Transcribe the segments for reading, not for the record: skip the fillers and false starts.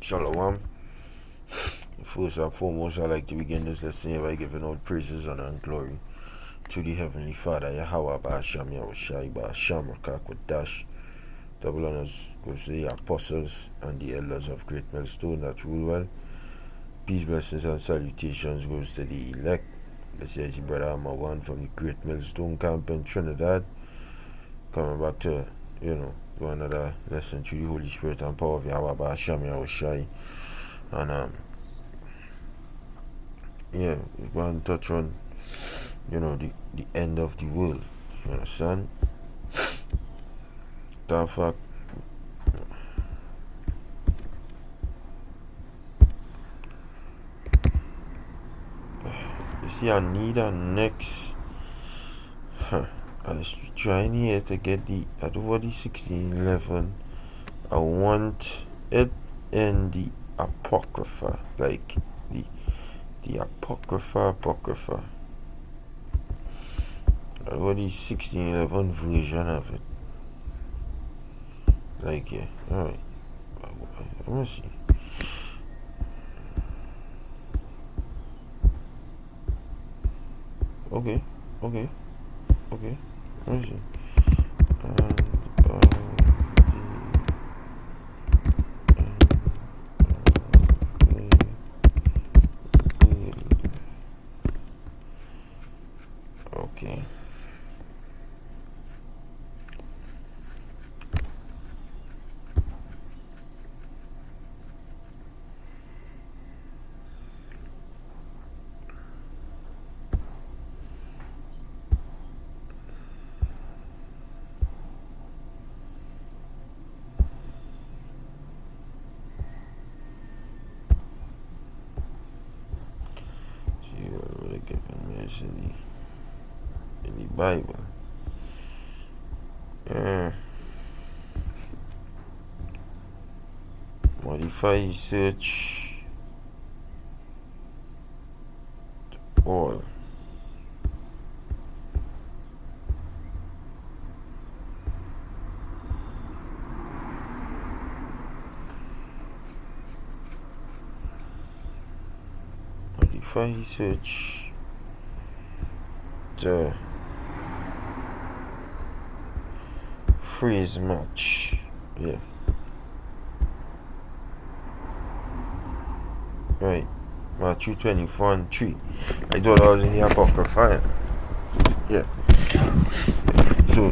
Shalom. First and foremost, I'd like to begin this lesson by giving all praises, honor, and glory to the Heavenly Father, Yahweh, Ba'asham, Yahushai, Ba'asham, Rakakwadash. Double honors goes to the apostles and the elders of Great Millstone that rule well. Peace, blessings, and salutations goes to the elect. This is your brother Amawan from the Great Millstone camp in Trinidad. Coming back to, do another lesson through the Holy Spirit and power of Yahweh, Ba'asham, Yahushai. And we're going to touch on, the end of the world. You understand? That fact, you see, I need a next. I was trying here to get over the 1611. I want it in the Apocrypha, like the Apocrypha. Over the 1611 version of it. Like, yeah, alright. Let me see. Okay. Let me see. Okay. See what really giving me is in the Bible. Modify search all. Modify search the phrase match. Yeah. Right. Matthew 24:3. I thought I was in the Apocrypha. Yeah. So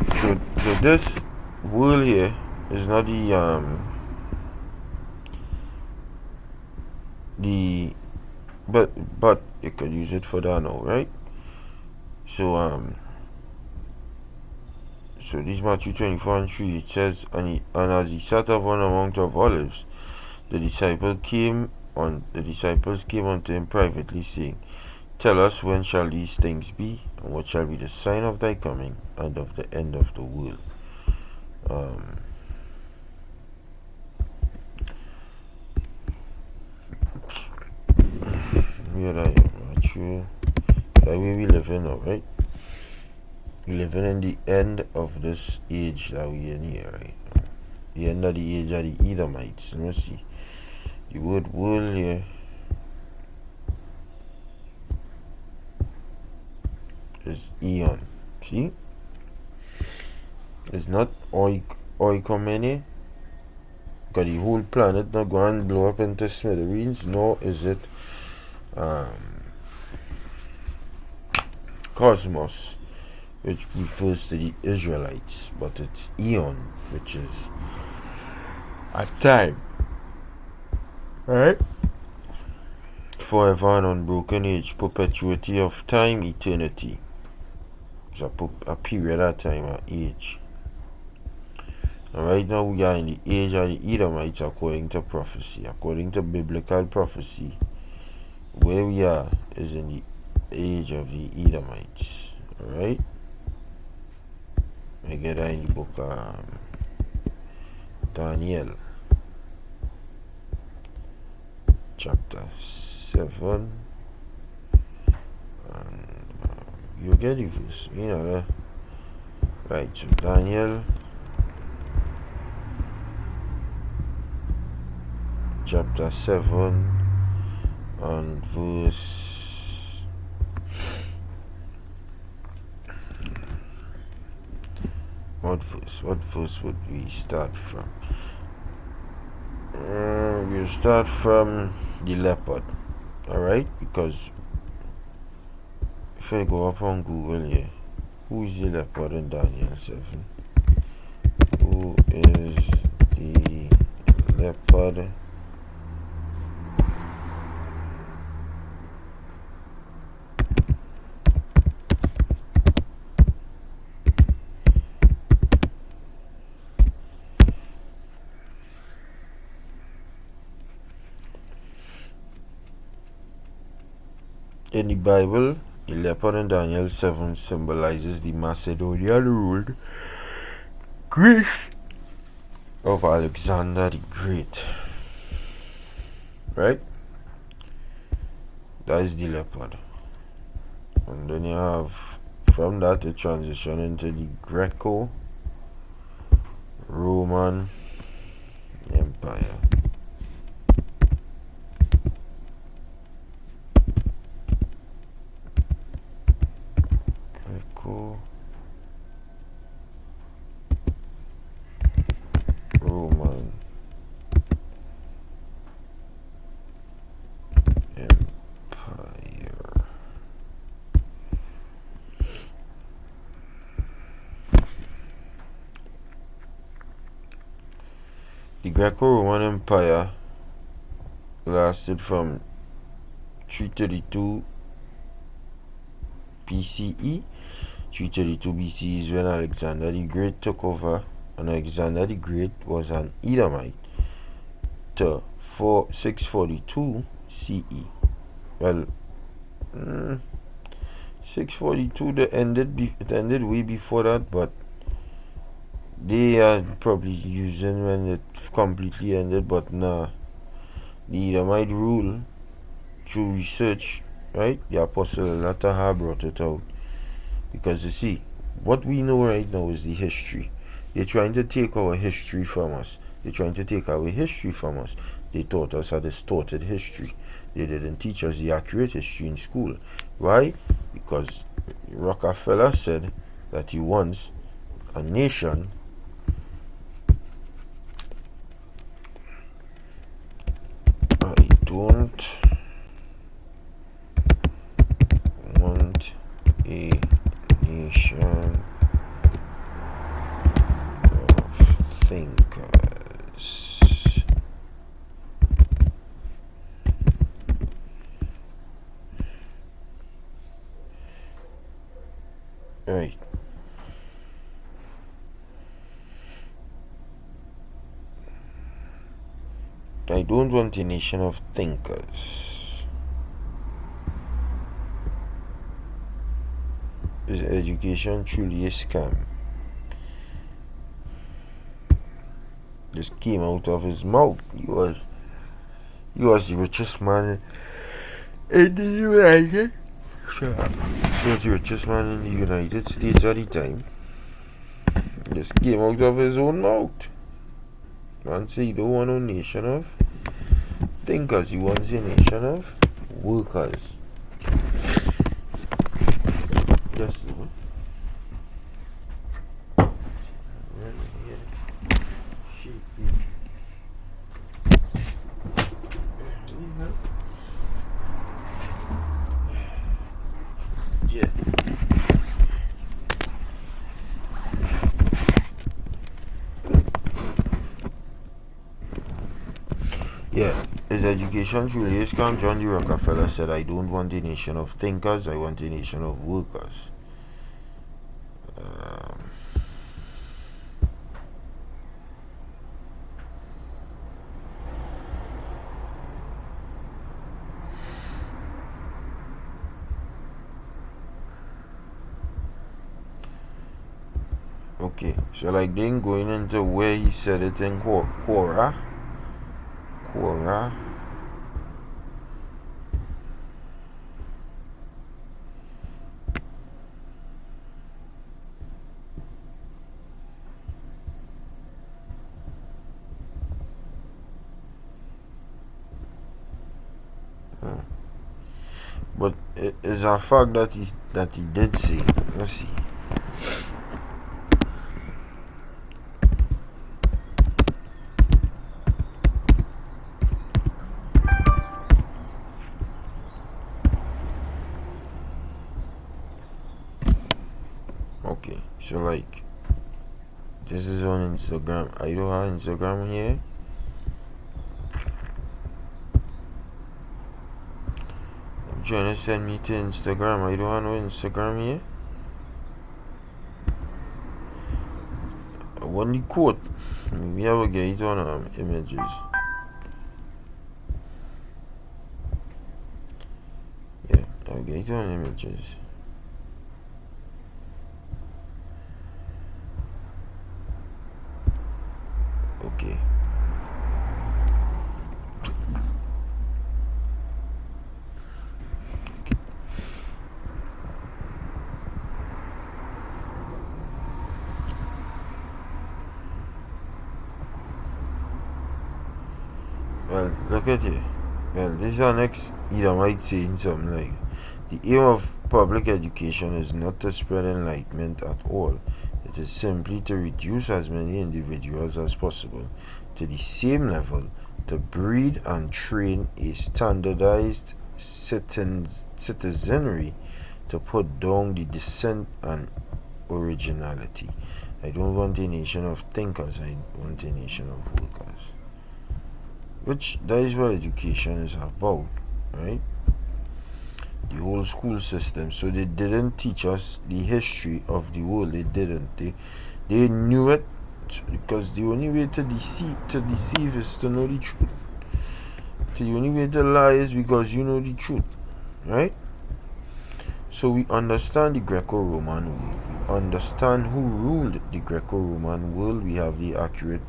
this world here is not but you could use it for that now, right? So this Matthew 24:3, it says, and as he sat upon a mount of olives, the disciples came unto him privately, saying, Tell us, when shall these things be, and what shall be the sign of thy coming and of the end of the world? Here I am, true. That way we live in now, right? We living in the end of this age that we in here, right? The end of the age of the Edomites. Let me see. The word world here is eon. See? It's not oikomene, because the whole planet not going to blow up into smithereens, nor is it cosmos, which refers to the Israelites, but it's eon, which is a time, right? Forever and unbroken age, perpetuity of time, eternity. It's a period of time, an age. And right now we are in the age of the Edomites, according to prophecy, according to biblical prophecy. Where we are is in the age of the Edomites. Alright? I get that in the book Daniel, chapter 7, and you get the verse, right? So Daniel chapter 7 and verse. What verse? What verse would we start from? We'll start from the leopard. Alright? Because if I go up on Google here, who is the leopard in Daniel 7? Who is the leopard? In the Bible, the leopard in Daniel 7 symbolizes the Macedonian ruled Greece of Alexander the Great. Right? That is the leopard. And then you have, from that, a transition into the Greco-Roman Empire. Roman Empire. The Greco-Roman Empire lasted from 332 BCE. 332 BCE is when Alexander the Great took over, and Alexander the Great was an Edomite, to 642 CE. Well, 642 it ended way before that, but they are probably using when it completely ended. But nah, the Edomite rule through research, right? The Apostle Latahar brought it out, because you see, what we know right now is the history. They're trying to take our history from us. They're trying to take our history from us. They taught us a distorted history. They didn't teach us the accurate history in school. Why? Because Rockefeller said that he wants a nation don't want a nation of thinkers. Right. I don't want a nation of thinkers. Is education truly a scam? Just came out of his mouth. He was the richest man in the United. He was the richest man in the United States at the time. Just came out of his own mouth. Man say he don't want a nation of thinkers. He wants a nation of workers. Yes. Yeah, is education truly a scam? John D. Rockefeller said, I don't want a nation of thinkers, I want a nation of workers. Okay, so like then going into where he said it in Quora. But it is a fact that he did say. Let's see. Okay, so like this is on Instagram. I don't have Instagram here. I'm trying to send me to Instagram. I don't have no Instagram here. I want the quote. We have a get it on images. Yeah, I'll get it on images. Okay. Well, look at it. Well, this is our next Edomite saying something like, the aim of public education is not to spread enlightenment at all. It is simply to reduce as many individuals as possible to the same level, to breed and train a standardized citizenry, to put down the dissent and originality. I don't want a nation of thinkers, I want a nation of workers. Which that is what education is about, right? The whole school system. So they didn't teach us the history of the world. They didn't. They knew it because the only way to deceive is to know the truth. The only way to lie is because you know the truth, right? So we understand the Greco-Roman world. We understand who ruled the Greco-Roman world. We have the accurate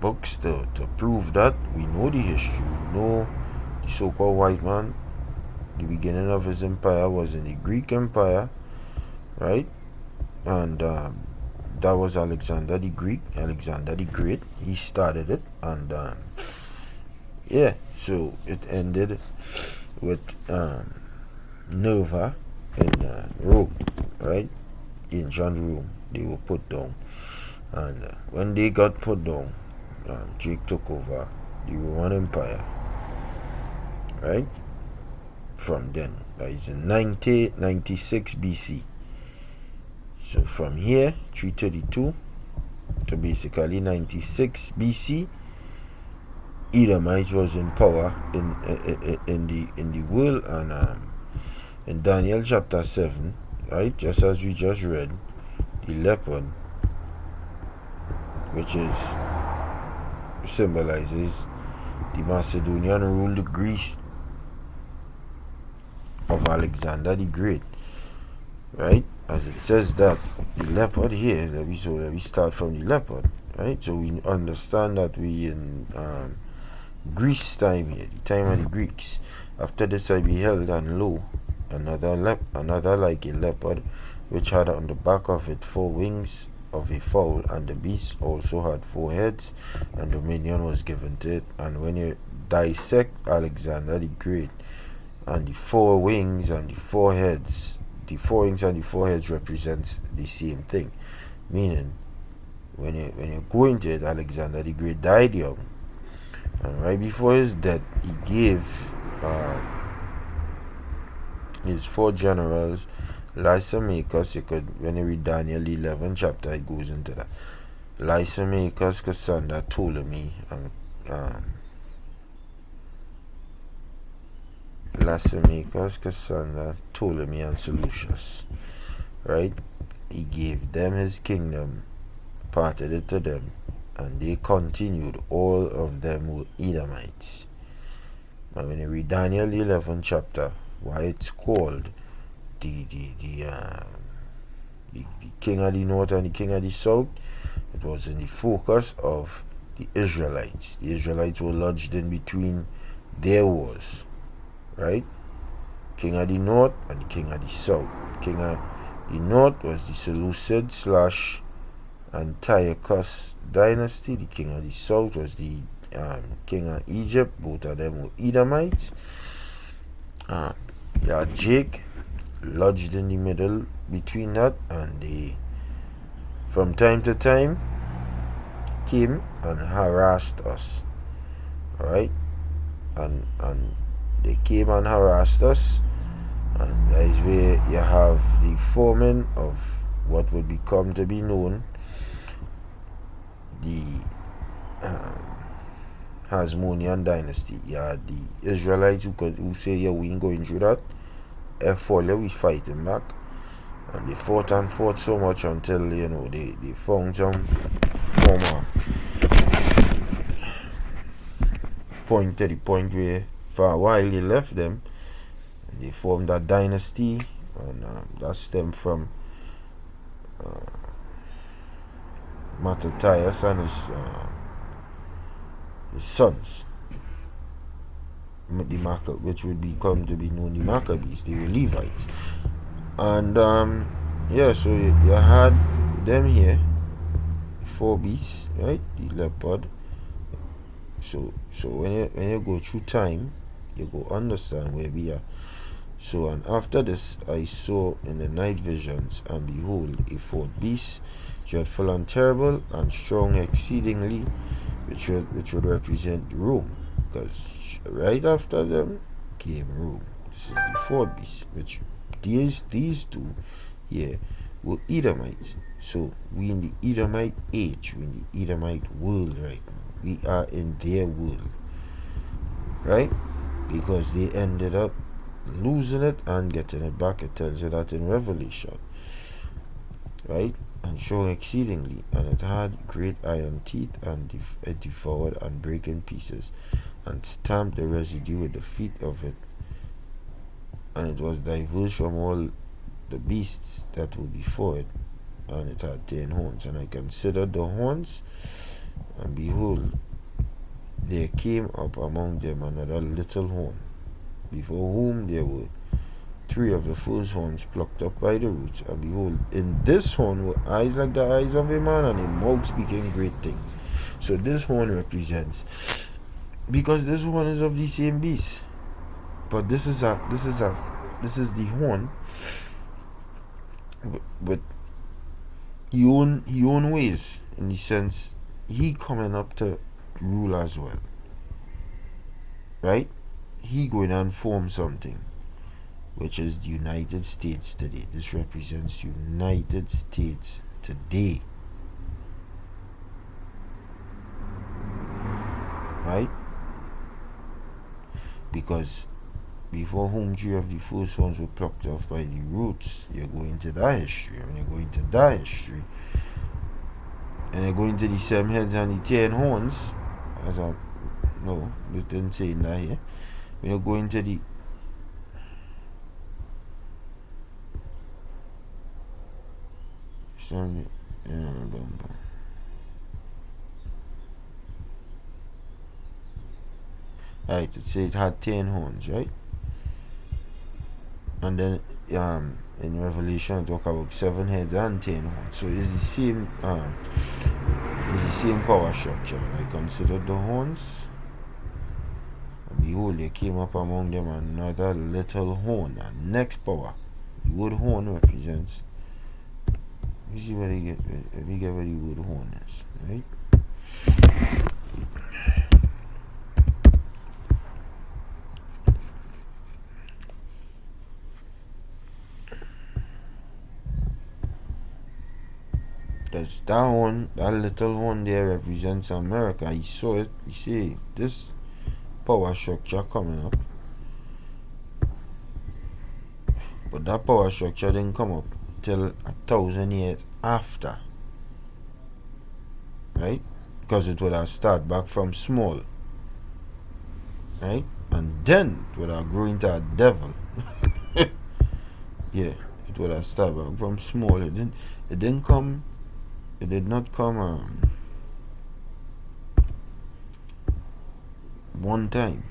books to prove that. We know the history. We know the so-called white man. The beginning of his empire was in the Greek Empire, right? And that was Alexander the Great. He started it, and yeah, so it ended with Nerva in Rome, right? Ancient Rome. They were put down, and when they got put down, Jake took over the Roman Empire, right? From then, that is in 96 BC. So from here, 332 to basically 96 BC, Edomite was in power in the world, and in Daniel chapter 7, right, just as we just read, the leopard, which symbolizes the Macedonian ruled Greece of Alexander the Great, right? As it says that the leopard here, let me start from the leopard, right? So we understand that we in Greece time here, the time of the Greeks. After this I beheld, and lo, another like a leopard, which had on the back of it 4 wings of a fowl, and the beast also had 4 heads, and dominion was given to it. And when you dissect Alexander the Great, and the 4 wings and the 4 heads, the 4 wings and the 4 heads represents the same thing. Meaning, when you go into it, Alexander the Great died young, and right before his death, he gave his 4 generals Lysimachus. You could, when you read Daniel 11 chapter, it goes into that. Lysimachus, Cassander, Ptolemy, and Lysimachus, Cassander, Ptolemy, and Seleucus, right? He gave them his kingdom, parted it to them, and they continued. All of them were Edomites. Now when you read Daniel 11 chapter, why it's called the king of the north and the king of the south, it was in the focus of the Israelites. The Israelites were lodged in between their wars, right? King of the north and the king of the south. King of the north was the Seleucid / Antiochus dynasty. The king of the south was the king of Egypt. Both of them were Edomites. Yeah, Jake lodged in the middle between that, and they, from time to time, came and harassed us. Alright? And they came and harassed us, and that is where you have the foreman of what would become to be known the Hasmonean dynasty. Yeah, the Israelites who say, yeah, we ain't going through that. We fighting back. And they fought and fought so much until, they found some former point to the point where for a while they left them. And they formed that dynasty, and that stemmed from Mattathias and his sons, which would become to be known the Maccabees. They were Levites. And so you had them here, 4 beasts, right? The leopard. So when you go through time, you go understand where we are. So, and after this, I saw in the night visions, and behold, a 4th beast, dreadful and terrible, and strong exceedingly, which would represent Rome, because right after them came Rome. This is the 4th beast, which these two here were Edomites. So we in the Edomite age, we in the Edomite world right now. We are in their world, right? Because they ended up losing it and getting it back. It tells you that in Revelation, right? And showing exceedingly, and it had great iron teeth, and it devoured and brake in pieces, and stamped the residue with the feet of it, and it was diverse from all the beasts that were before it, and it had 10 horns. And I considered the horns, and behold, there came up among them another little horn, before whom there were 3 of the first horns plucked up by the roots. And behold, in this horn were eyes like the eyes of a man, and a mouth speaking great things. So this horn represents, because this horn is of the same beast, but this is the horn with he own ways, in the sense he coming up to rule as well, right? He going and form something, which is the United States today. This represents United States today, right? Because before whom 3 of the first ones were plucked off by the roots, you go into that history. When you go into that history, and you go into the 7 heads and the 10 horns, they didn't say in that here. When you go into the right, it said it had 10 horns, right? And then in Revelation talk about 7 heads and 10 horns. So it's the same power structure. I considered the horns, and behold, there came up among them another little horn, and next power. The word horn represents, you see where we get where the word horn is, right? That little horn there represents America. He saw it. You see this power structure coming up, but that power structure didn't come up till 1,000 years after, right? Because it would have started back from small, right? And then it would have grown into a devil. Yeah, it would have started back from small. It did not come one time.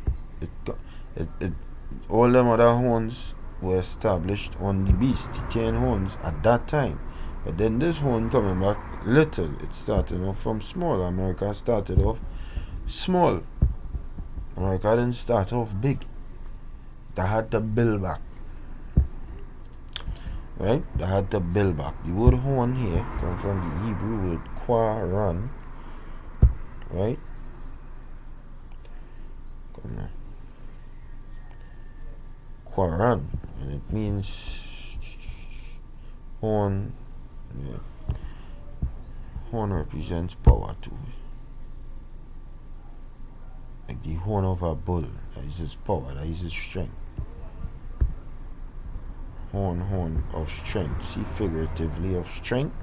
All them other horns were established on the beast, the 10 horns at that time. But then this horn coming back little. It started off from small. America started off small. America didn't start off big. They had to build back. right? They had to build back. The word horn here comes from the Hebrew word quaran, right? Come on. Quaran, and it means horn. Yeah. Horn represents power too. Like the horn of a bull, that is his power, that is his strength. Horn of strength. See, figuratively of strength.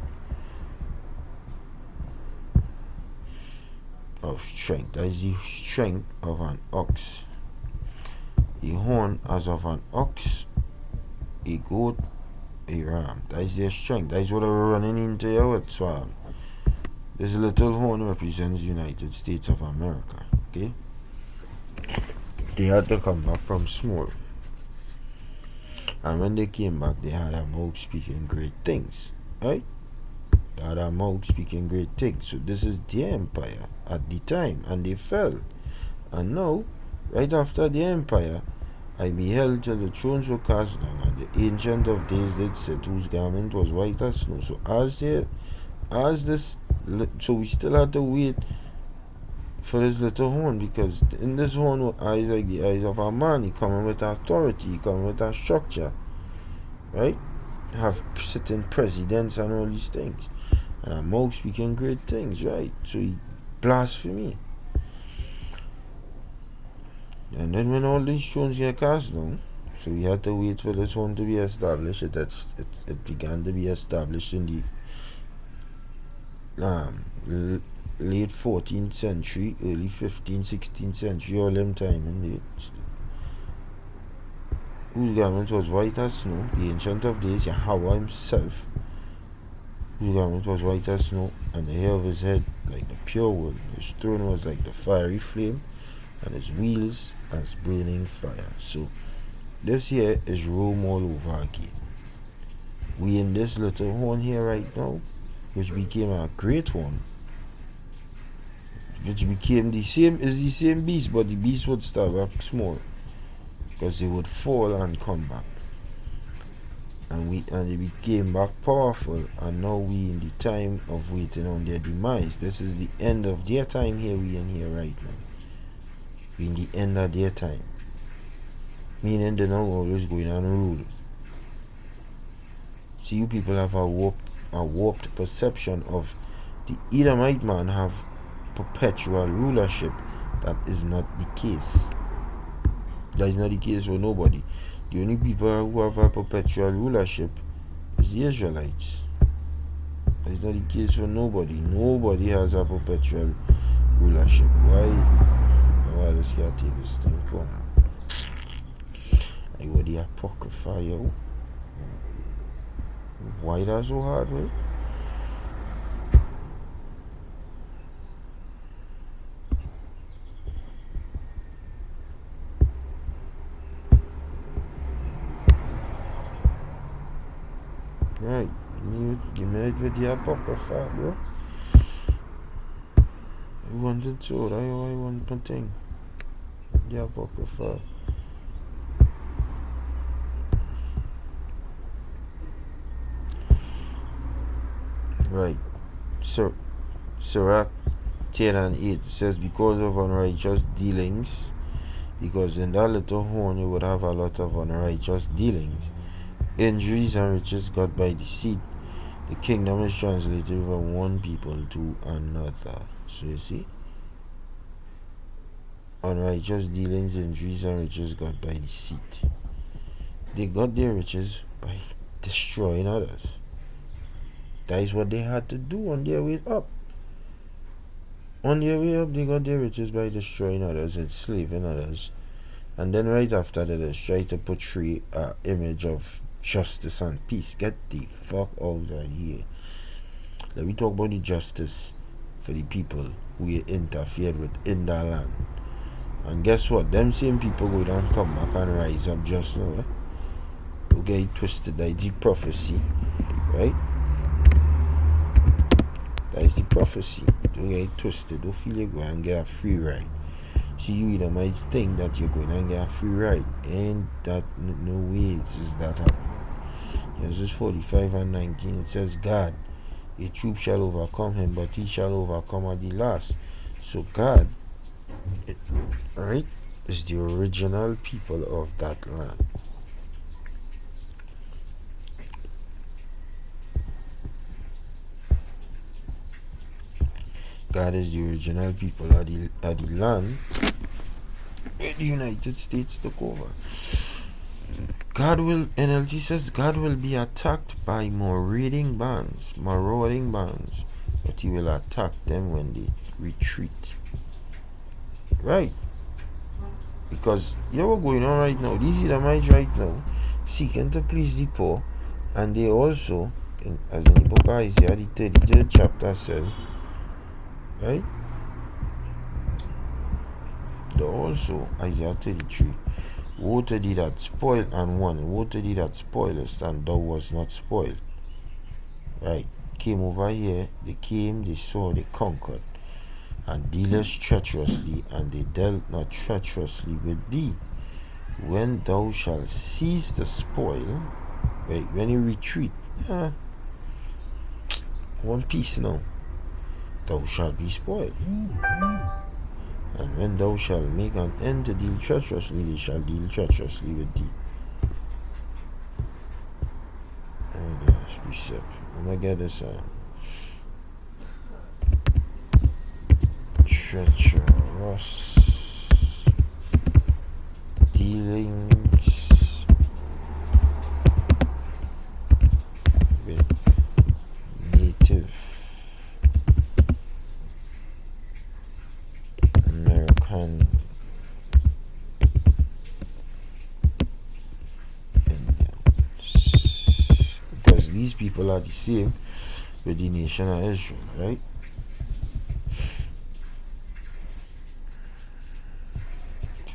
Of strength. That is the strength of an ox. A horn as of an ox, a goat, a ram. That is their strength. That is what we're running into here with Swam. This little horn represents the United States of America. Okay? They had to come back from small. And when they came back, they had a mouth speaking great things. Right? They had a mouth speaking great things. So this is their empire at the time. And they fell. And now, right after the empire, I beheld till the thrones were cast down, and the Ancient of Days did sit, whose garment was white as snow. So so we still had to wait for this little horn, because in this horn were eyes like the eyes of a man. He coming with authority, he coming with a structure, right? Have sitting presidents and all these things, and a mouth speaking great things, right? So he blasphemy. And then when all these thrones get cast down, so we had to wait for this one to be established. It began to be established in the late 14th century, early 15th, 16th century, all them time. And whose garment was white as snow, the Ancient of Days, Yahweh himself, whose garment was white as snow, and the hair of his head like the pure wool. His throne was like the fiery flame, and his wheels as burning fire. So this here is Rome all over again. We in this little horn here right now, which became a great one, which became the same beast, but the beast would start up small, because they would fall and come back, and they became back powerful. And now we in the time of waiting on their demise. This is the end of their time here. We in here right now. We in the end of their time, meaning they don't always going and rule. See, you people have a warped perception of the Edomite man have perpetual rulership. That is not the case. That is not the case for nobody. The only people who have a perpetual rulership is the Israelites. That is not the case for nobody. Nobody has a perpetual rulership. Why does he take this thing from? Like what the Apocrypha, yo? Why that's so hard, right? Right, give me it with the Apocrypha, bro. I wanted to, I want one thing. The Apocrypha. Right. So Sirach 10 and 8 says, because of unrighteous dealings, because in that little horn you would have a lot of unrighteous dealings, injuries and riches got by deceit, the kingdom is translated from one people to another. So you see, unrighteous dealings, injuries and riches got by deceit. They got their riches by destroying others. That is what they had to do on their way up. On their way up, they got their riches by destroying others, enslaving others. And then right after that, they try to portray an image of justice and peace. Get the fuck out of here. Let me talk about the justice for the people who you interfered with in that land. And guess what? Them same people go down, come back and rise up just now. Don't get it twisted. That is the prophecy, right? That is the prophecy. Don't get it twisted. Don't feel you're going to get a free ride. See, you either might think that you're going to get a free ride. And that, no way is that happening. Genesis 45 and 19, it says, God, a troop shall overcome him, but he shall overcome at the last. So God, right, is the original people of that land. God is the original people of the land where the United States took over. God will, NLT says, God will be attacked by marauding bands, but he will attack them when they retreat. Right? Because you what's going on right now. These Edomites right now seeking to please the poor, and they also, as in the book of Isaiah, the 33rd chapter says, right? They also, Isaiah 33, woe to thee that spoil and won, woe to thee that spoilest, and thou was not spoiled. Right? Came over here, they came, they saw, they conquered, and dealest treacherously, and they dealt not treacherously with thee. When thou shalt seize the spoil, right, when you retreat, one piece now, thou shalt be spoiled. And when thou shalt make an end to deal treacherously, they shall deal treacherously with thee. Oh gosh, precept. I'm gonna get this treacherous dealings with Native American Indians, because these people are the same with the nation of Israel, right?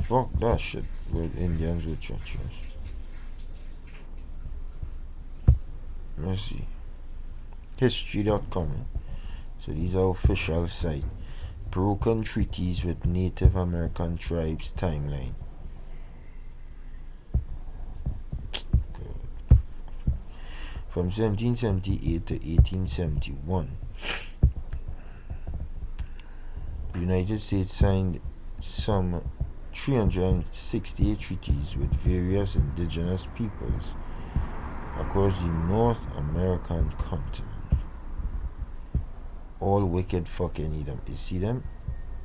Fuck that shit with Indians with treacherous. Let's see. History.com. So these are official site. Broken treaties with Native American tribes timeline. Good. From 1778 to 1871, the United States signed some 368 treaties with various indigenous peoples across the North American continent. All wicked fucking Edom. You see them?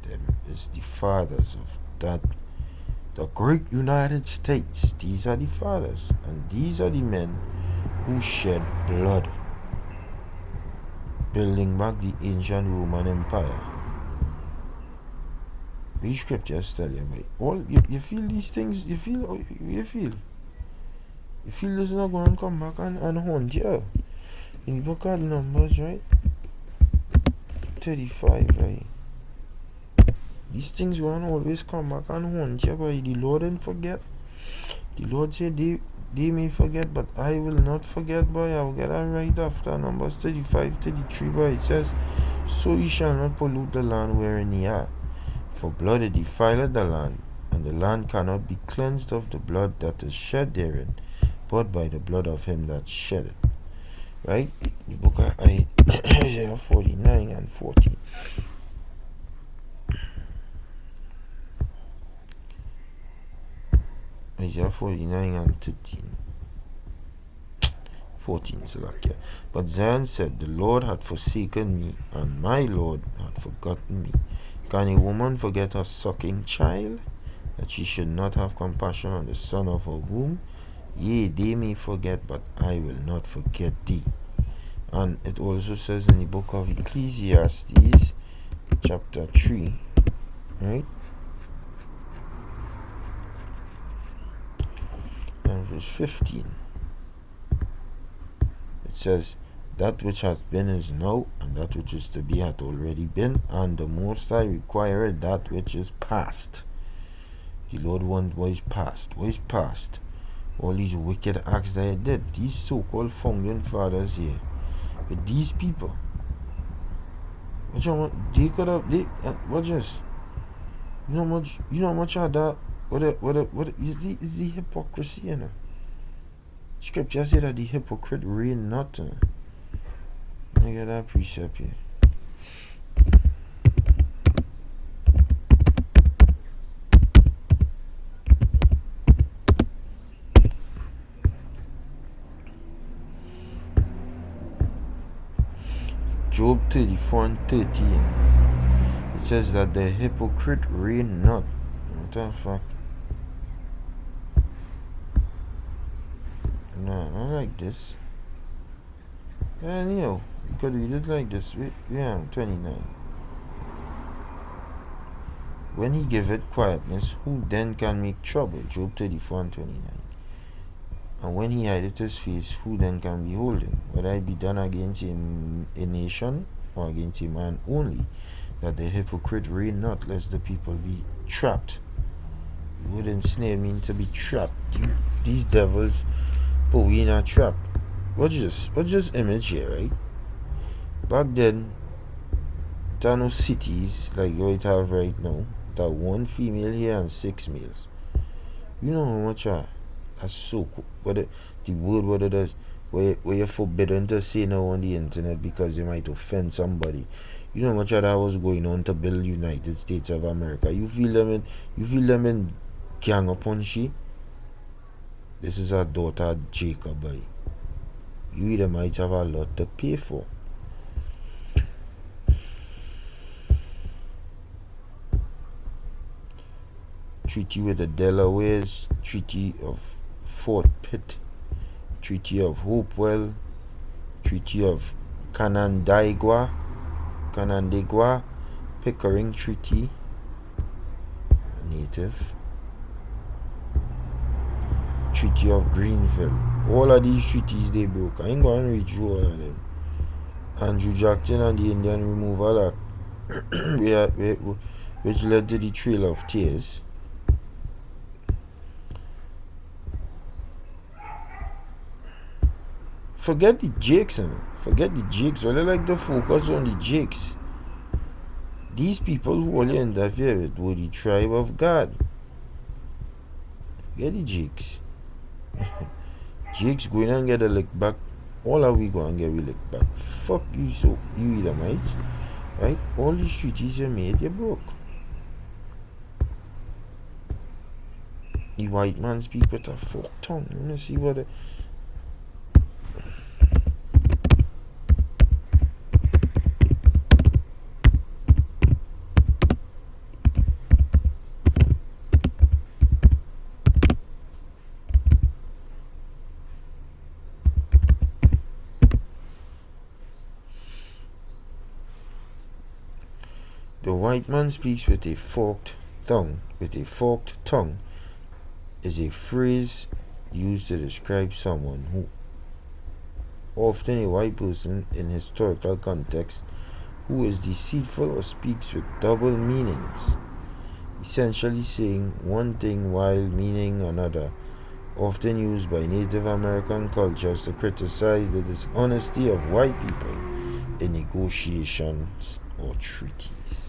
Them is the fathers of that, the great United States. These are the fathers, and these are the men who shed blood building back the ancient Roman Empire. These scriptures tell you about all. You feel these things. You feel this is not going to come back and haunt you. In the book of Numbers, right? 35, right? These things will always come back and haunt you, but the Lord didn't forget. The Lord said they may forget, but I will not forget, boy. I will get that right after Numbers 35, 33, boy. It says, so ye shall not pollute the land wherein ye are, for blood it defileth the land, and the land cannot be cleansed of the blood that is shed therein, but by the blood of him that shed it. Right? The book of Isaiah 49 and 40. Isaiah 49 and 13. 14, Salakia. But Zion said, the Lord had forsaken me, and my Lord had forgotten me. Can a woman forget her sucking child, that she should not have compassion on the son of her womb? Yea, they may forget, but I will not forget thee. And it also says in the book of Ecclesiastes, chapter 3, right? And verse 15. It says, that which hath been is now, and that which is to be hath already been, and the Most High requireth that which is past. The Lord wants what is past. What is past? All these wicked acts that he did. These so-called founding fathers here. With these people. They could have, watch this. You know how much of that, what is the hypocrisy, you know? Scripture say that the hypocrite reign not. I get that precept here. Job 34 and 13. It says that the hypocrite reign not. What the fuck? No, not like this. And you could read it like this. Yeah, 29. When he giveth quietness, who then can make trouble? Job 34 and 29. And when he hideth his face, who then can behold him? Whether it be done against a nation or against a man only, that the hypocrite reign not, lest the people be trapped. Wood and snare mean to be trapped. These devils put we in a trap. Watch this image here, right? Back then, there are no cities like what it have right now. There 1 female here and 6 males. You know how much that's so cool. The word what it is, where you're forbidden to say now on the internet because you might offend somebody. You know how much of that was going on to build United States of America. You feel them in gang upon she. This is her daughter Jacob. You either might have a lot to pay for. Treaty with the Delawares, Treaty of Fort Pitt, Treaty of Hopewell, Treaty of Canandaigua, Pickering Treaty, Native, Treaty of Greenville. All of these treaties they broke. I ain't going to read through all of them. Andrew Jackson and the Indian Removal Act, which led to the Trail of Tears. Forget the Jakes, forget the Jakes. All I like to focus on the Jakes. These people who only interfere with were the tribe of God. Forget the Jakes. Jakes going and get a lick back. All are we going and get a lick back? Fuck you, so you Edomites, right? All these treaties you made, you broke. The white man speak with a forked tongue. Let me see what. The white man speaks with a forked tongue. With a forked tongue is a phrase used to describe someone who, often a white person in historical context, who is deceitful or speaks with double meanings, essentially saying one thing while meaning another, often used by Native American cultures to criticize the dishonesty of white people in negotiations or treaties.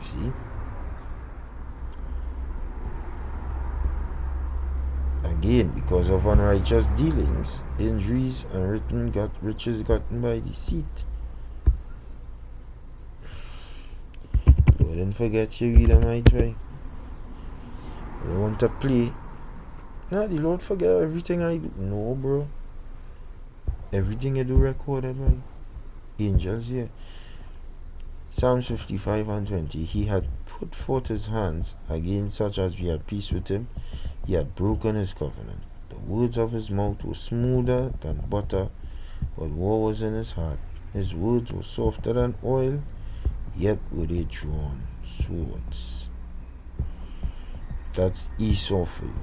See? Again, because of unrighteous dealings, injuries, and riches gotten by deceit. Don't forget your Edomite, right? You want to play? Nah, the Lord forget everything I do. No, bro. Everything you do recorded, right? Angels here. Psalms 55 and 20. He had put forth his hands against such as we had peace with him. He had broken his covenant. The words of his mouth were smoother than butter, but war was in his heart. His words were softer than oil, yet were they drawn swords. That's Esau for you.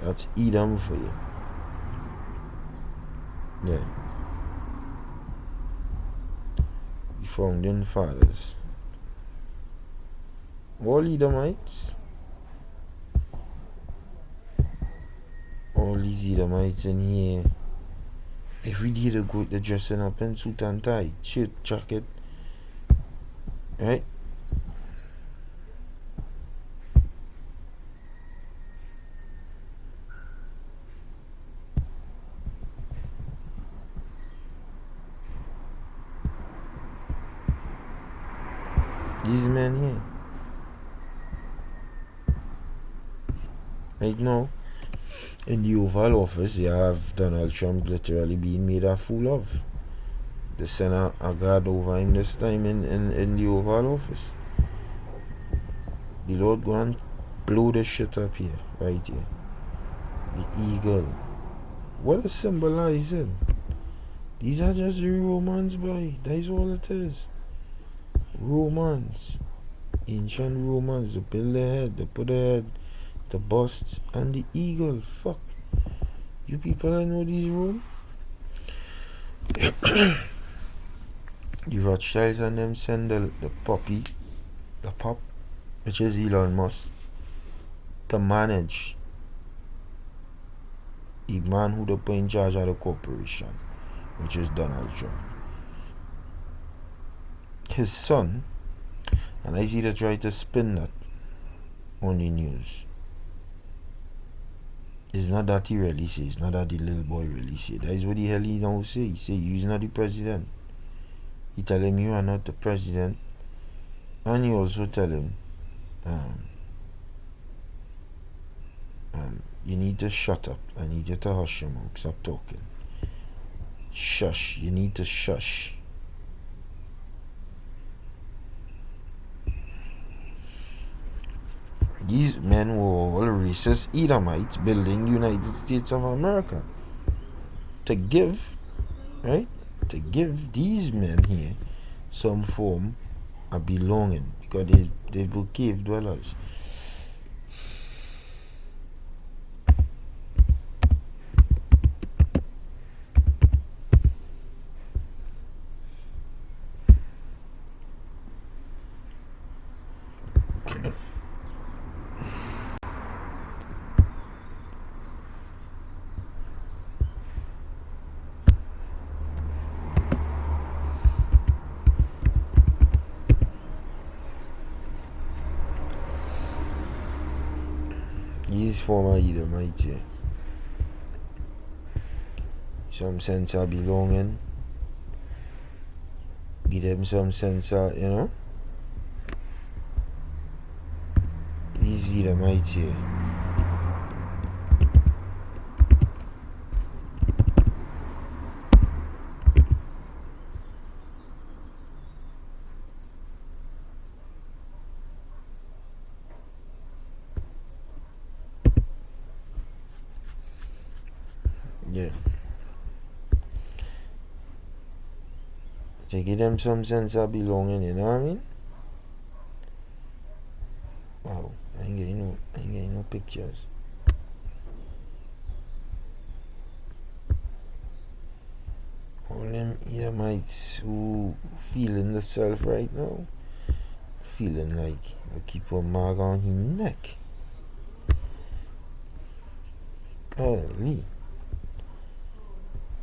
That's Edom for you. Yeah. founding fathers. All Edomites. All these Edomites in here. Every day they're dressing up in suit and tie, shirt, jacket. Right? These men here. Right now, in the Oval Office, you have Donald Trump literally being made a fool of. They sent a guard over him this time in the Oval Office. The Lord go and blow this shit up here, right here. The eagle. What is symbolizing? These are just the Romans, boy. That is all it is. Romans. Ancient Romans. They build their head, they put their head, the busts, and the eagle. Fuck. You people I know these Rome? The Rothschilds and them send the pop, which is Elon Musk, to manage the man who they put in charge of the corporation, which is Donald Trump. His son, and I see they try to spin that on the news. It's not that he really says, it's not that the little boy really says. That is what the hell he now say. He say, you're not the president. He tell him you are not the president. And he also tell him, you need to shut up. I need you to hush your mouth. Stop talking. Shush. You need to shush. These men were all racist Edomites building the United States of America. To give these men here some form of belonging, because they were cave dwellers. These former Edomites here. Some sense of belonging. Give them some sense of, These Edomites here. Yeah. To give them some sense of belonging, you know what I mean? Wow, I ain't getting no pictures. All them Edomites who feeling themselves right now, feeling like they keep a mark on his neck. Golly.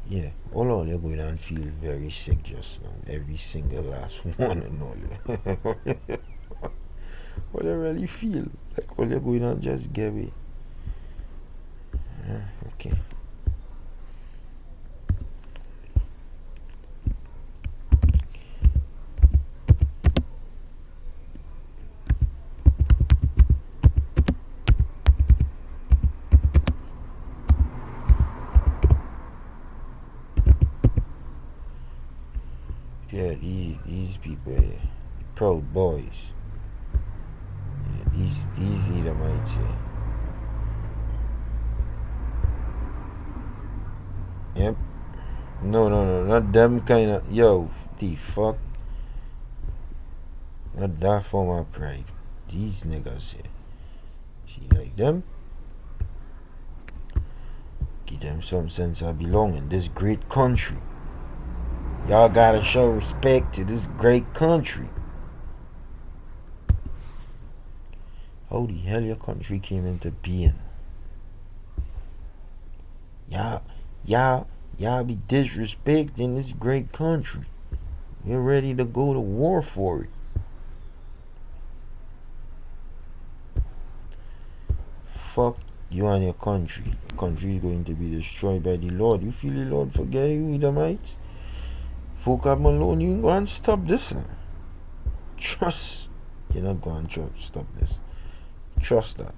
Yeah, all you're going and feel very sick just now. Every single last one and all. All you really feel like all you're going and just get away. Okay. Yeah, these people here, Proud Boys. Yeah, these Edomites here. Yep. No, not them kind of. Yo, the fuck. Not that form of pride. These niggas here. See, like them? Give them some sense of belonging. This great country. Y'all gotta show respect to this great country. How the hell your country came into being? Y'all be disrespecting this great country. You're ready to go to war for it. Fuck you and your country. Your country is going to be destroyed by the Lord. You feel the Lord forget you, Edomites? Folk up alone, you ain't going to stop this. Trust. You're not going to stop this. Trust that.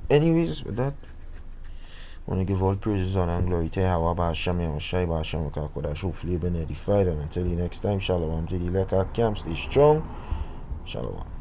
Anyways, with that, I want to give all praises, honor, and glory to Yahweh, Hashem, Yahushai, Hashem, Kodash. Hopefully, you've been edified. And until the next time, shalom to the Leka camp. Stay strong. Shalom.